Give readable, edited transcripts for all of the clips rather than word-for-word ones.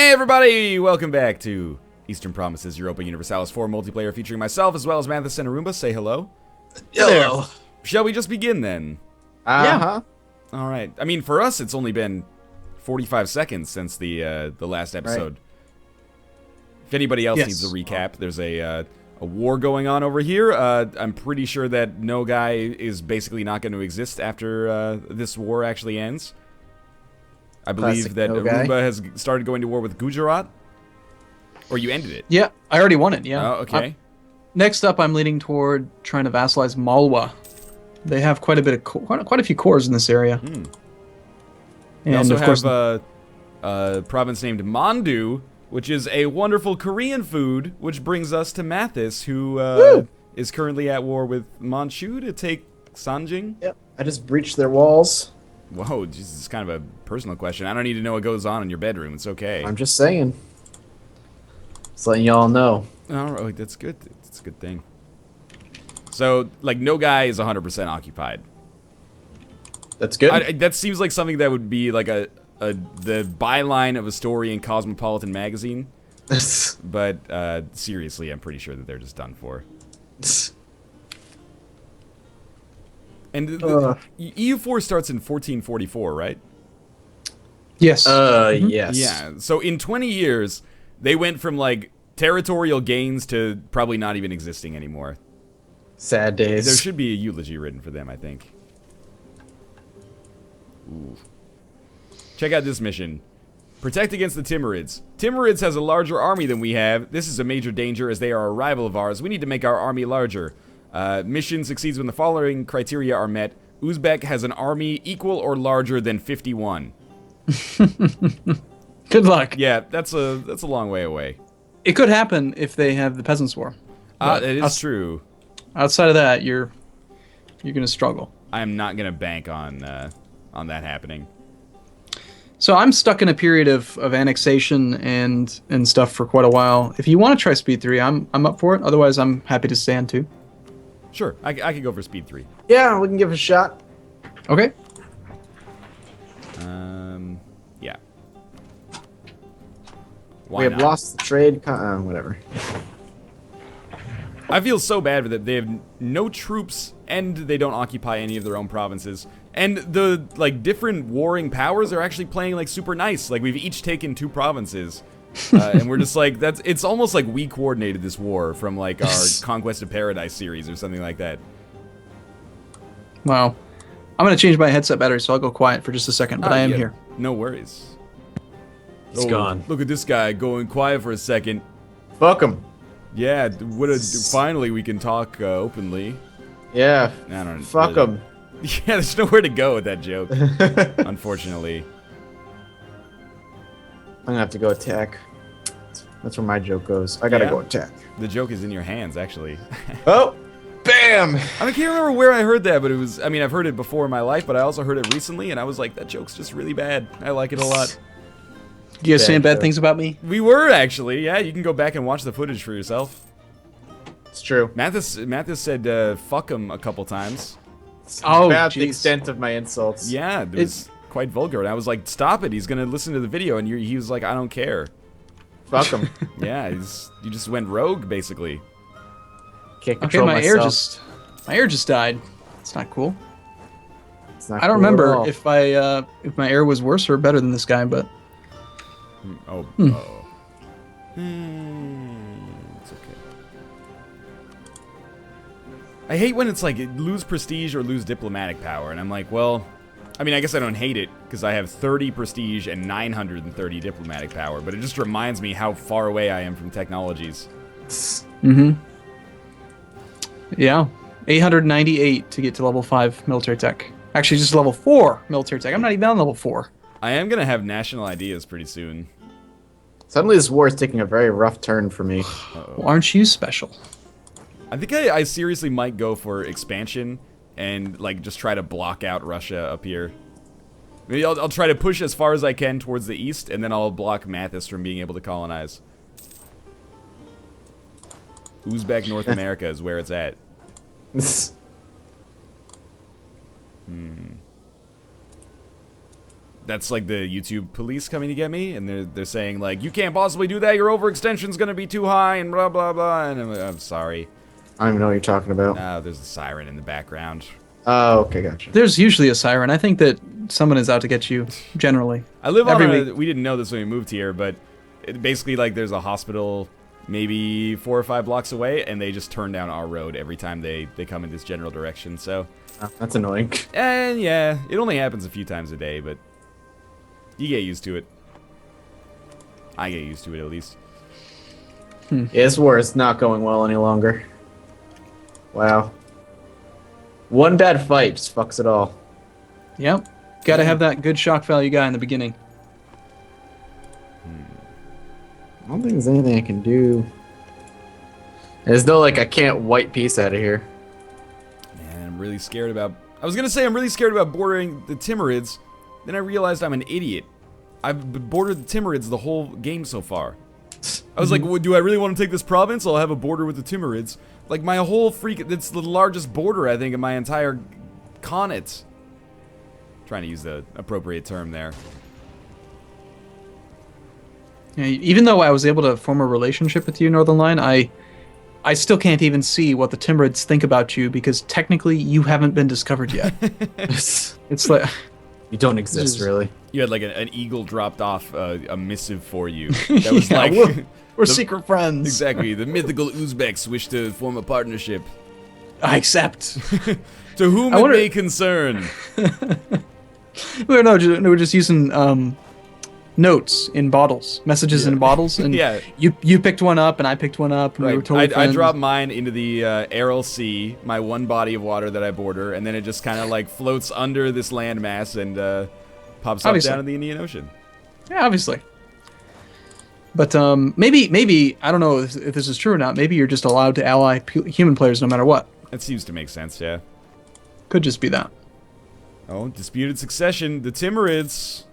Hey everybody, welcome back to Eastern Promises Europa Universalis 4 multiplayer featuring myself as well as Mathis and Arumba. Say hello. Hello. Shall we just begin then? Uh-huh. Alright. I mean, for us, it's only been 45 seconds since the last episode. Right. If anybody else needs a recap, there's a war going on over here. I'm pretty sure that no guy is basically not going to exist after this war actually ends. I believe that Arumba has started going to war with Gujarat. Or you ended it. Yeah, I already won it, yeah. Oh, okay. Next up, I'm leaning toward trying to vassalize Malwa. They have quite a bit of quite a few cores in this area. Hmm. And we also of course, have a province named Mandu, which is a wonderful Korean food, which brings us to Mathis, who is currently at war with Manchu to take Sanjing. Yep, I just breached their walls. Whoa, this is kind of a personal question. I don't need to know what goes on in your bedroom. It's okay. I'm just saying. Just letting y'all know. All right, that's good. It's a good thing. So, like, no guy is 100% occupied. That's good. That seems like something that would be like the byline of a story in Cosmopolitan magazine. But seriously, I'm pretty sure that they're just done for. And EU4 starts in 1444, right? yes. Yes. Yeah. So in 20 years, they went from like territorial gains to probably not even existing anymore. Sad days. There should be a eulogy written for them, I think. Ooh. Check out this mission. Protect against the Timurids. Timurids has a larger army than we have. This is a major danger as they are a rival of ours. We need to make our army larger. Mission succeeds when the following criteria are met. Uzbek has an army equal or larger than 51. Good luck. Yeah, that's a long way away. It could happen if they have the Peasants' War. It is true. Outside of that, you're gonna struggle. I'm not gonna bank on that happening. So I'm stuck in a period of annexation and stuff for quite a while. If you want to try Speed 3, I'm up for it. Otherwise, I'm happy to stay on 2. Sure, I could go for Speed 3. Yeah, we can give it a shot. Okay. Yeah. We have lost the trade. Whatever. I feel so bad for them. They have no troops, and they don't occupy any of their own provinces. And the like different warring powers are actually playing like super nice. Like we've each taken 2 provinces, and we're just like it's almost like we coordinated this war from like our Conquest of Paradise series or something like that. Wow. I'm gonna change my headset battery, so I'll go quiet for just a second. But I am here. No worries. It's gone. Look at this guy going quiet for a second. Fuck him. Yeah, finally we can talk openly. Yeah. I don't. Fuck him. Yeah, there's nowhere to go with that joke. Unfortunately. I'm gonna have to go attack. That's where my joke goes. I gotta go attack. The joke is in your hands, actually. Oh! Bam! I can't remember where I heard that, but it was... I mean, I've heard it before in my life, but I also heard it recently, and I was like, that joke's just really bad. I like it a lot. You guys saying bad things about me? We were, actually. Yeah, you can go back and watch the footage for yourself. It's true. Mathis said, fuck him a couple times. Oh, about the extent of my insults. Yeah, it was quite vulgar, and I was like, stop it, he's gonna listen to the video, and he was like, I don't care. Fuck him. Yeah, you just went rogue, basically. Can't control my myself. air just died. It's not cool. It's not I don't cool at remember all. if my air was worse or better than this guy, but it's okay. I hate when it's like lose prestige or lose diplomatic power, and I'm like, well, I mean, I guess I don't hate it because I have 30 prestige and 930 diplomatic power, but it just reminds me how far away I am from technologies. Yeah, 898 to get to level 5 military tech. Actually, just level 4 military tech. I'm not even on level 4. I am gonna have national ideas pretty soon. Suddenly this war is taking a very rough turn for me. Well, aren't you special? I think I seriously might go for expansion and like just try to block out Russia up here. Maybe I'll try to push as far as I can towards the east, and then I'll block Mathis from being able to colonize. Uzbek North America is where it's at. that's like the YouTube police coming to get me, and they're saying like, you can't possibly do that. Your overextension's gonna be too high, and blah blah blah. And I'm sorry. I don't even know what you're talking about. There's a siren in the background. Oh, okay, gotcha. There's usually a siren. I think that someone is out to get you, generally. I live on we didn't know this when we moved here, but basically, like, there's a hospital maybe 4 or 5 blocks away, and they just turn down our road every time they come in this general direction, so... Oh, that's annoying. And, yeah, it only happens a few times a day, but you get used to it. I get used to it, at least. Yeah, this war is not going well any longer. Wow. One bad fight just fucks it all. Yep. Gotta have that good shock value guy in the beginning. I don't think there's anything I can do. There's no, like, I can't white piece out of here. Man, I'm really scared about... I was gonna say I'm really scared about bordering the Timurids, then I realized I'm an idiot. I've bordered the Timurids the whole game so far. I was like, well, do I really want to take this province? I'll have a border with the Timurids. Like, my whole it's the largest border, I think, in my entire Khanate. Trying to use the appropriate term there. Yeah, even though I was able to form a relationship with you, Northernlion, I still can't even see what the Timurids think about you because technically you haven't been discovered yet. It's like... You don't exist, really. You had like an eagle dropped off a missive for you. That was like... We're secret friends. Exactly. The mythical Uzbeks wish to form a partnership. I accept. To whom it may concern. We're just using notes in bottles, messages in bottles, and you picked one up and I picked one up, and we were totally friends. I dropped mine into the Aral Sea, my one body of water that I border, and then it just kind of like floats under this landmass and pops up down in the Indian Ocean. Yeah, obviously. But maybe I don't know if this is true or not. Maybe you're just allowed to ally human players no matter what. That seems to make sense, yeah. Could just be that. Oh, disputed succession. The Timurids.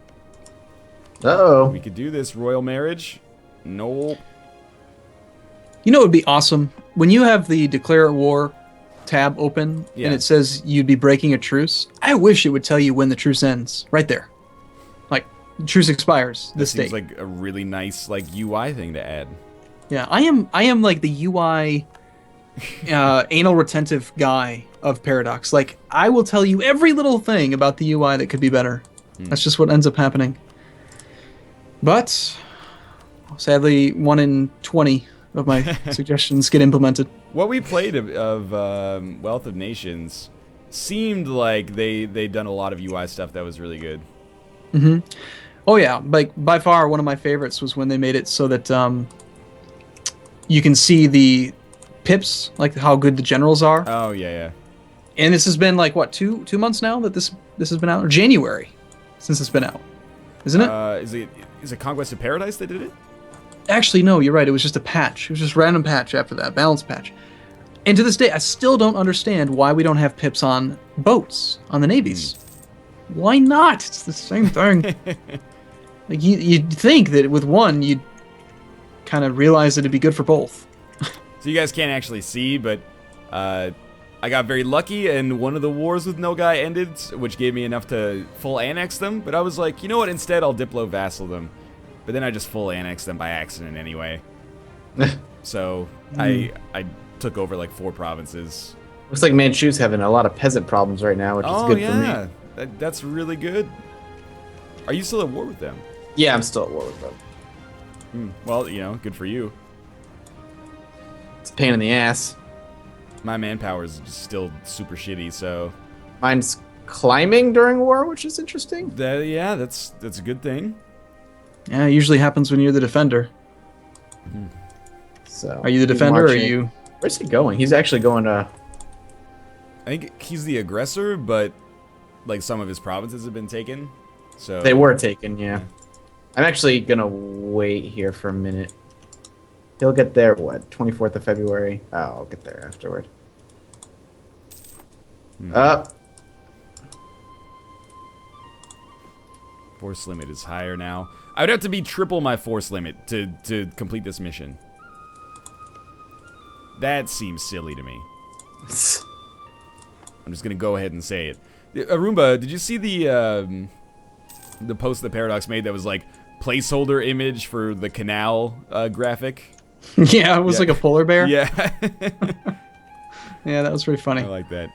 Uh-oh. We could do this. Royal marriage? Nope. You know what would be awesome? When you have the Declare War tab open and it says you'd be breaking a truce, I wish it would tell you when the truce ends. Right there. Like, truce expires this date. Seems like a really nice like UI thing to add. Yeah, I am like the UI anal retentive guy of Paradox. Like, I will tell you every little thing about the UI that could be better. That's just what ends up happening. But sadly, 1 in 20 of my suggestions get implemented. What we played of Wealth of Nations seemed like they'd done a lot of UI stuff that was really good. Mm-hmm. Oh yeah, like by far one of my favorites was when they made it so that you can see the pips, like how good the generals are. Oh yeah. And this has been like what, two months now that this has been out, or January since it's been out, isn't it? Is it Conquest of Paradise that did it? Actually, no, you're right. It was just a patch. It was just a random patch after that, balance patch. And to this day, I still don't understand why we don't have pips on boats, on the navies. Why not? It's the same thing. Like you'd think that with one, you'd kind of realize that it'd be good for both. So you guys can't actually see, but I got very lucky, and one of the wars with Nogai ended, which gave me enough to full annex them. But I was like, you know what? Instead, I'll Diplo vassal them. But then I just full annexed them by accident anyway. So I took over like 4 provinces. Looks like Manchu's having a lot of peasant problems right now, which is good for me. That's really good. Are you still at war with them? Yeah, I'm still at war with them. Well, you know, good for you. It's a pain in the ass. My manpower is just still super shitty, so... Mine's climbing during war, which is interesting. Yeah, that's a good thing. Yeah, it usually happens when you're the defender. So, are you the defender, or are you... Where's he going? He's actually going to... I think he's the aggressor, but like some of his provinces have been taken, so... They were taken, yeah. I'm actually going to wait here for a minute. He'll get there, what, 24th of February? Oh, I'll get there afterward. Force limit is higher now. I would have to be triple my force limit to complete this mission. That seems silly to me. I'm just gonna go ahead and say it. Arumba, did you see the the post that Paradox made that was like placeholder image for the canal graphic. Yeah, it was like a polar bear. Yeah. Yeah, that was pretty funny. I like that.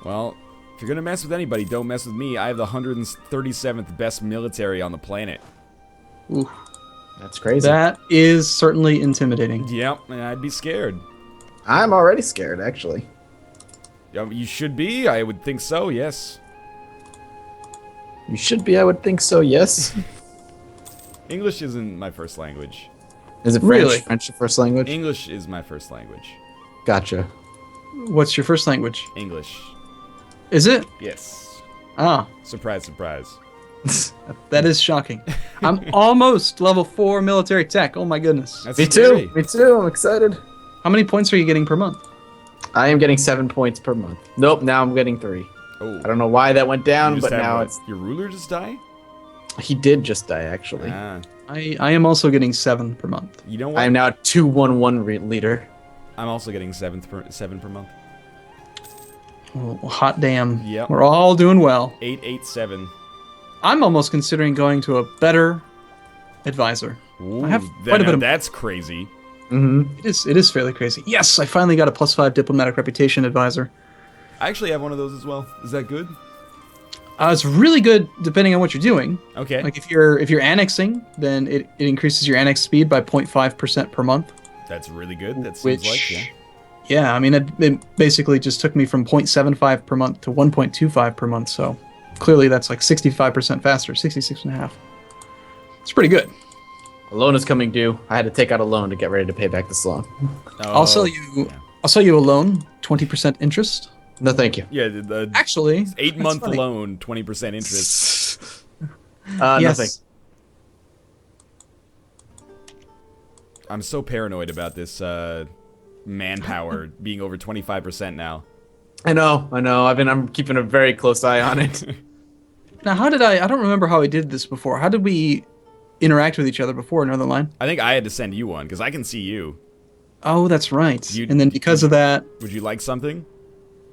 Well, if you're gonna mess with anybody, don't mess with me. I have the 137th best military on the planet. Ooh, That's crazy. that is certainly intimidating. Yep, and I'd be scared. I'm already scared, actually. You should be. I would think so. Yes. You should be, I would think so, yes. English isn't my first language. Is it French? Really? French your first language? English is my first language. Gotcha. What's your first language? English. Is it? Yes. Ah, Surprise, surprise. that is shocking. I'm almost level 4 military tech. Oh my goodness. That's Me scary. too. Me too. I'm excited. How many points are you getting per month? I am getting 7 points per month. Nope, now I'm getting 3. Oh. I don't know why that went You down, just but had now what? it's... Your ruler just die? He did just die, actually. Ah. I am also getting 7 per month. You know what? I am now a 211 leader. I'm also getting 7 per month. Oh, hot damn. Yep. We're all doing well. 887. I'm almost considering going to a better advisor. Ooh, I have quite a bit of... That's crazy. Mm-hmm. It is fairly crazy. Yes, I finally got a +5 diplomatic reputation advisor. I actually have one of those as well. Is that good? It's really good depending on what you're doing. Okay. Like if you're annexing, then it increases your annex speed by 0.5% per month. That's really good. That seems like, yeah. Yeah, I mean, it basically just took me from 0.75 per month to 1.25 per month, so clearly that's like 65% faster, 66.5. It's pretty good. A loan is coming due. I had to take out a loan to get ready to pay back this loan. I'll sell you a loan, 20% interest. No, thank you. Yeah, the Actually, 8-month funny. loan, 20% interest. Nothing. Yes. I'm so paranoid about this manpower being over 25% now. I know. I'm keeping a very close eye on it. Now, how did I don't remember how I did this before. How did we interact with each other before Northernlion? I think I had to send you one, because I can see you. Oh, that's right. You- And then because of that, Would you like something?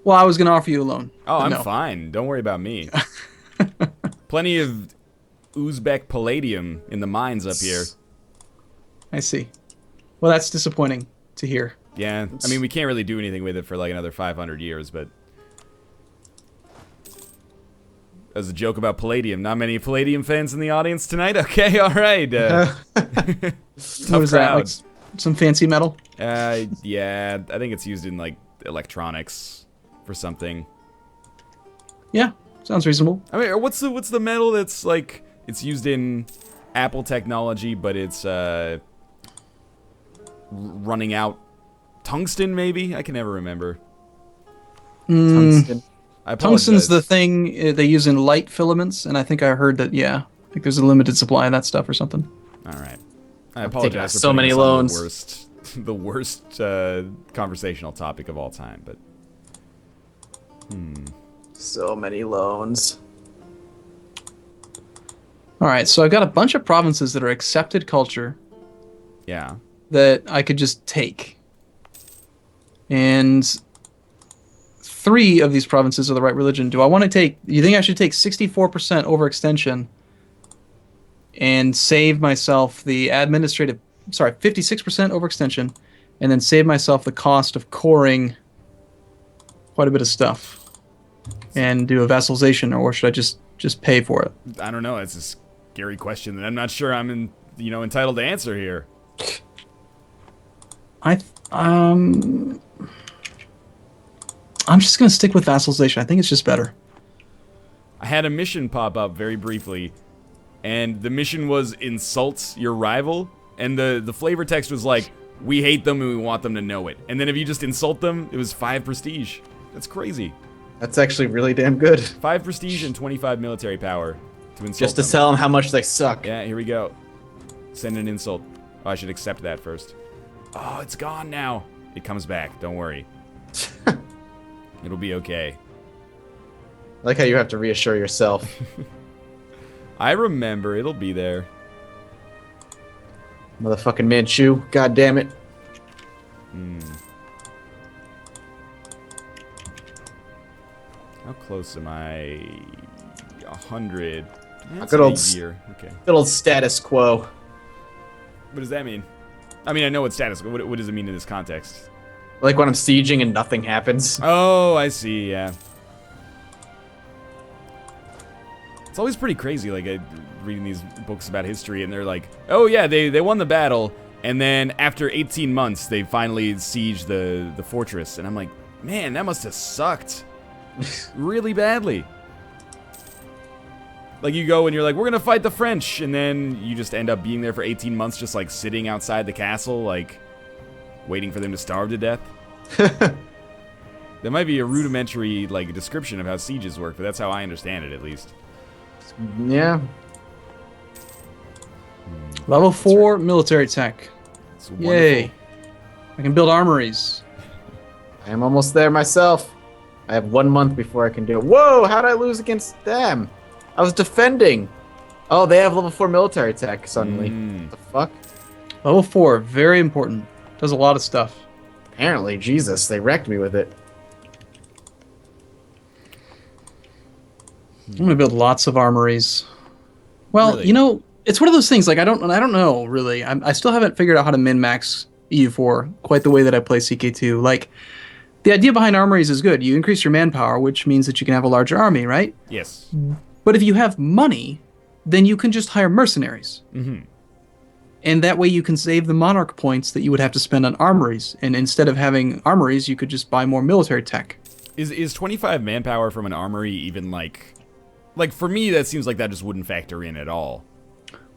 well, I was going to offer you a loan. Oh, but I'm no. fine. Don't worry about me. Plenty of Uzbek palladium in the mines up here. I see. Well, that's disappointing to hear. Yeah, I mean, we can't really do anything with it for like another 500 years, but... As a joke about palladium. Not many palladium fans in the audience tonight? Okay, alright. What is that? crowd. Like some fancy metal? Yeah, I think it's used in like electronics for something. Yeah, sounds reasonable. I mean, what's the metal that's like it's used in Apple technology, but it's running out? Tungsten, maybe? I can never remember. Tungsten. I apologize. Tungsten's the thing they use in light filaments, and I think I heard that, yeah, I think there's a limited supply of that stuff or something. All right. I taking apologize out for so putting many us on loans. the worst conversational topic of all time, but So many loans. All right, so I've got a bunch of provinces that are accepted culture yeah. that I could just take. And 3 of these provinces are the right religion. Do you think I should take 64% overextension and save myself the 56% overextension, and then save myself the cost of coring quite a bit of stuff and do a vassalization, or should I just pay for it? I don't know. It's a scary question that I'm not sure I'm entitled to answer here. I'm just going to stick with vassalization. I think it's just better. I had a mission pop up very briefly, and the mission was insult your rival, and the flavor text was like, we hate them and we want them to know it. And then if you just insult them, it was 5 prestige. That's crazy. That's actually really damn good. 5 prestige and 25 military power to insult Just to them. tell them how much they suck. Yeah, here we go. Send an insult. Oh, I should accept that first. Oh, it's gone now. It comes back. Don't worry. It'll be okay. I like how you have to reassure yourself. I remember. It'll be there. Motherfucking Manchu. God damn it. How close am I? 100. That's good old easier. Okay. Good old status quo. What does that mean? I mean, I know what status. What does it mean in this context? Like when I'm sieging and nothing happens. Oh, I see. Yeah. It's always pretty crazy, like reading these books about history, and they're like, "Oh yeah, they won the battle, and then after 18 months, they finally sieged the fortress." And I'm like, "Man, that must have sucked, really badly." Like you go and you're like, "We're gonna fight the French," and then you just end up being there for 18 months, just like sitting outside the castle, like waiting for them to starve to death. That might be a rudimentary like description of how sieges work, but that's how I understand it, at least. Yeah. Level 4 military tech. It's Yay. wonderful. I can build armories. I am almost there myself. I have 1 month before I can do it. Whoa, how'd I lose against them? I was defending. Oh, they have level 4 military tech suddenly. What the fuck? Level 4, very important. Does a lot of stuff. Apparently, Jesus, they wrecked me with it. I'm gonna build lots of armories. Well, Really? you know, it's one of those things. Like I don't know really. I still haven't figured out how to min max EU4 quite the way that I play CK2. Like the idea behind armories is good. You increase your manpower, which means that you can have a larger army, right? Yes. But if you have money, then you can just hire mercenaries. Mm-hmm. And that way you can save the monarch points that you would have to spend on armories. And instead of having armories, you could just buy more military tech. Is 25 manpower from an armory even like for me that seems like that just wouldn't factor in at all.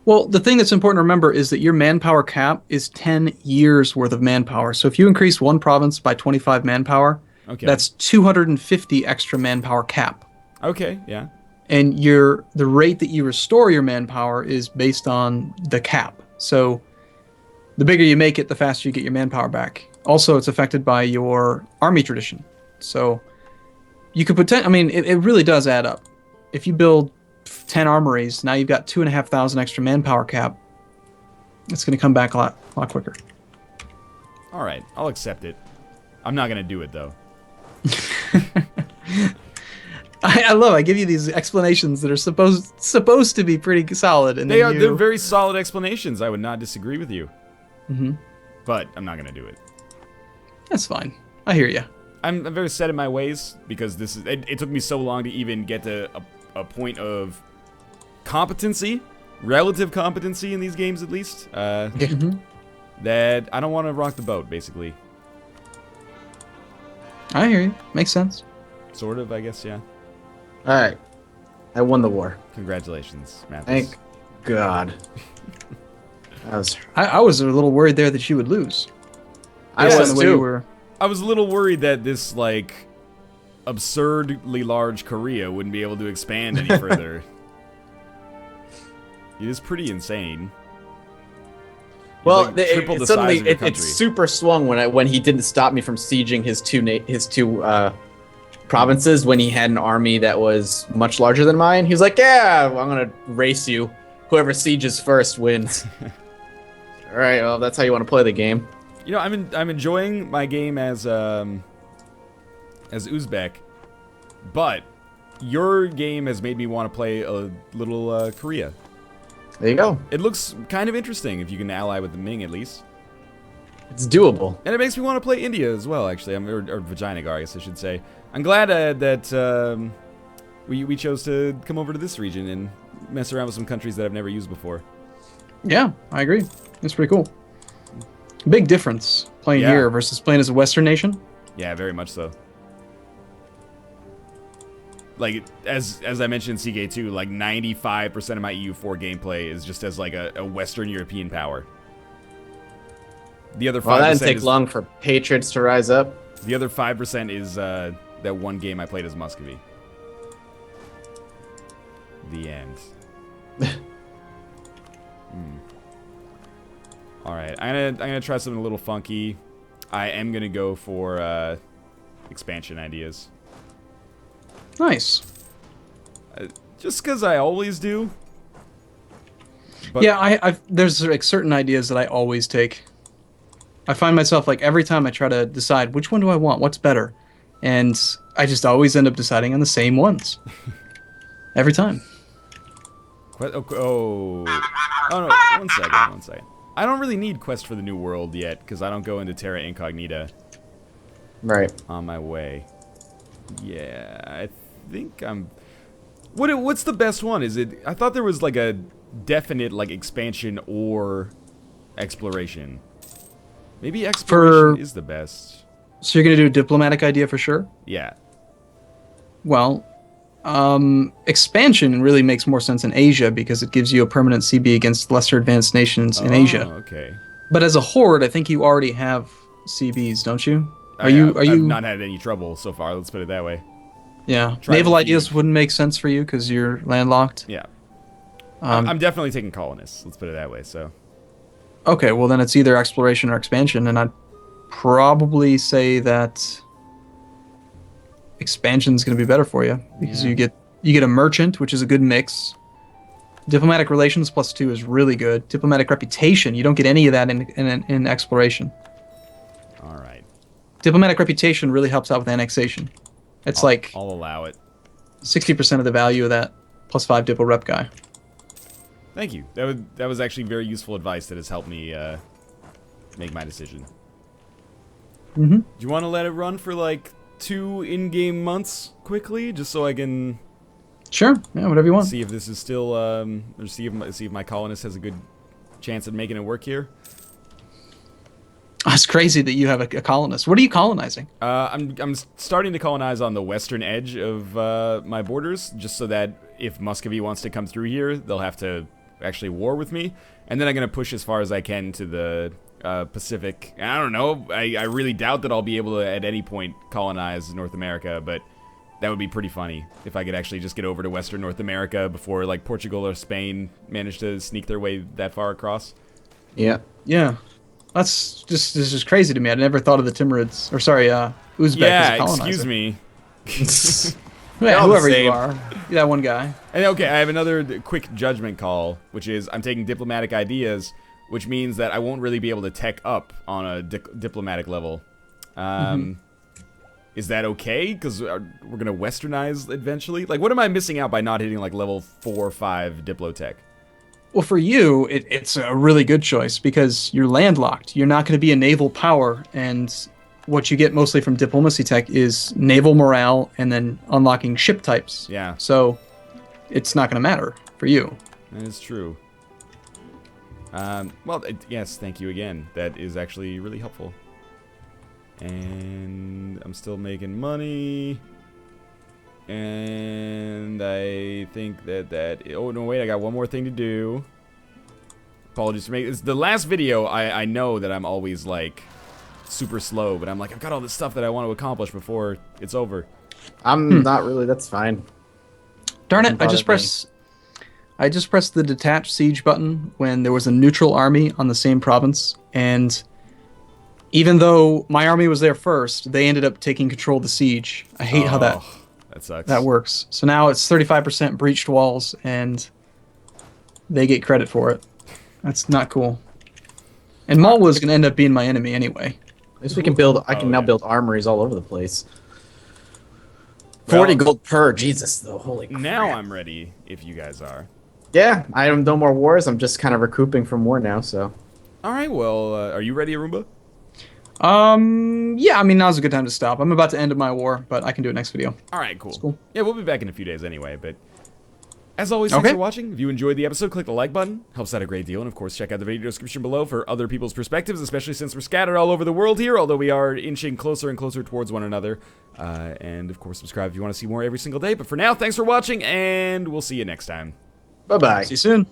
Well, the thing that's important to remember is that your manpower cap is 10 years worth of manpower. So if you increase one province by 25 manpower, Okay. that's 250 extra manpower cap. Okay, yeah. And the rate that you restore your manpower is based on the cap. So the bigger you make it, the faster you get your manpower back. Also, it's affected by your army tradition. So you could it really does add up. If you build 10 armories, now you've got 2,500 extra manpower cap. It's going to come back a lot quicker. All right, I'll accept it. I'm not going to do it though. I give you these explanations that are supposed to be pretty solid, and They're very solid explanations. I would not disagree with you. Mm-hmm. But I'm not going to do it. That's fine. I hear you. I'm very set in my ways because it took me so long to even get to a point of competency, relative competency in these games at least, that I don't want to rock the boat, basically. I hear you. Makes sense. Sort of, I guess, yeah. Alright. I won the war. Congratulations, Mathis. Thank God. I was a little worried there that you would lose. I Based on was the way you too. were. I was a little worried that this, like, absurdly large Korea wouldn't be able to expand any further. It is pretty insane. Well, like triple the size of your it country. super swung when he didn't stop me from sieging his two provinces when he had an army that was much larger than mine. He was like, "Yeah, I'm gonna race you. Whoever sieges first wins." All right, well, that's how you want to play the game. You know, I'm enjoying my game as Uzbek, but your game has made me want to play a little Korea. There you go. It looks kind of interesting if you can ally with the Ming at least. It's doable. And it makes me want to play India as well, actually. Or Vijayanagar, I guess I should say. I'm glad that we chose to come over to this region and mess around with some countries that I've never used before. Yeah, I agree. It's pretty cool. Big difference playing here versus playing as a Western nation. Yeah, very much so. Like, as I mentioned in CK2, like 95% of my EU4 gameplay is just as like a Western European power. The other 5% Well, that didn't take long for patriots to rise up. The other 5% is that one game I played as Muscovy. The end. All right, I'm gonna try something a little funky. I am gonna go for expansion ideas. Nice. Just because I always do. But Yeah, there's like certain ideas that I always take. I find myself like every time I try to decide which one do I want, what's better, And I just always end up deciding on the same ones. Every time. Oh no, one second. I don't really need Quest for the New World yet, because I don't go into Terra Incognita Right. on my way. Yeah, I think I'm... What's the best one? Is it... I thought there was like a definite like expansion or exploration. Maybe exploration is the best. So you're going to do a diplomatic idea for sure? Yeah. Well, expansion really makes more sense in Asia because it gives you a permanent CB against lesser advanced nations in Asia. Okay. But as a horde, I think you already have CBs, don't you? Are you? I've not had any trouble so far. Let's put it that way. Yeah. Naval ideas wouldn't make sense for you because you're landlocked. Yeah. I'm definitely taking colonists. Let's put it that way. So. Okay, well then it's either exploration or expansion, and I'd probably say that expansion's going to be better for you because you get a merchant, which is a good mix. Diplomatic relations +2 is really good. Diplomatic reputation, you don't get any of that in exploration. All right. Diplomatic reputation really helps out with annexation. It's like I'll allow it. 60% of the value of that +5 Diplo rep guy. Thank you. That was actually very useful advice that has helped me make my decision. Mm-hmm. Do you want to let it run for like 2 in-game months quickly, just so I can Sure. Yeah, whatever you want. see if this is still or see if my colonist has a good chance at making it work here? It's crazy that you have a colonist. What are you colonizing? I'm starting to colonize on the western edge of my borders, just so that if Muscovy wants to come through here, they'll have to actually war with me. And then I'm going to push as far as I can to the Pacific. I don't know. I really doubt that I'll be able to at any point colonize North America, but that would be pretty funny if I could actually just get over to Western North America before like Portugal or Spain managed to sneak their way that far across. Yeah. Yeah. This is just crazy to me. I never thought of the Timurids, or sorry, Uzbek as a colonizer. Excuse me. Yeah, whoever you are. That one guy. And okay, I have another quick judgment call, which is I'm taking diplomatic ideas, which means that I won't really be able to tech up on a diplomatic level. Is that okay? Because we're going to westernize eventually? Like, what am I missing out by not hitting, like, level 4 or 5 Diplotech? Well, for you, it's a really good choice because you're landlocked. You're not going to be a naval power, and what you get mostly from diplomacy tech is naval morale and then unlocking ship types. Yeah. So it's not going to matter for you. That is true. Well, yes, thank you again. That is actually really helpful. And I'm still making money. And I think that oh no, wait, I got one more thing to do. Apologies for making it's the last video. I know that I'm always like super slow, but I'm like, I've got all this stuff that I want to accomplish before it's over. I'm not really, that's fine. Darn it, I just pressed the detach siege button when there was a neutral army on the same province, and even though my army was there first, they ended up taking control of the siege. I hate how that sucks. That works. So now it's 35% breached walls, and they get credit for it. That's not cool. And Malwa's going to end up being my enemy anyway. At least we can build, I can now build armories all over the place. 40 gold per, Jesus, though, holy crap. Now I'm ready, if you guys are. Yeah, I have no more wars, I'm just kind of recouping from war now, so. Alright, well, are you ready, Arumba? Yeah, I mean, now's a good time to stop. I'm about to end my war, but I can do it next video. Alright, cool. That's cool. Yeah, we'll be back in a few days anyway, but as always, thanks for watching. If you enjoyed the episode, click the like button. Helps out a great deal. And of course, check out the video description below for other people's perspectives, especially since we're scattered all over the world here, although we are inching closer and closer towards one another. And of course, subscribe if you want to see more every single day. But for now, thanks for watching, and we'll see you next time. Bye-bye. See you soon.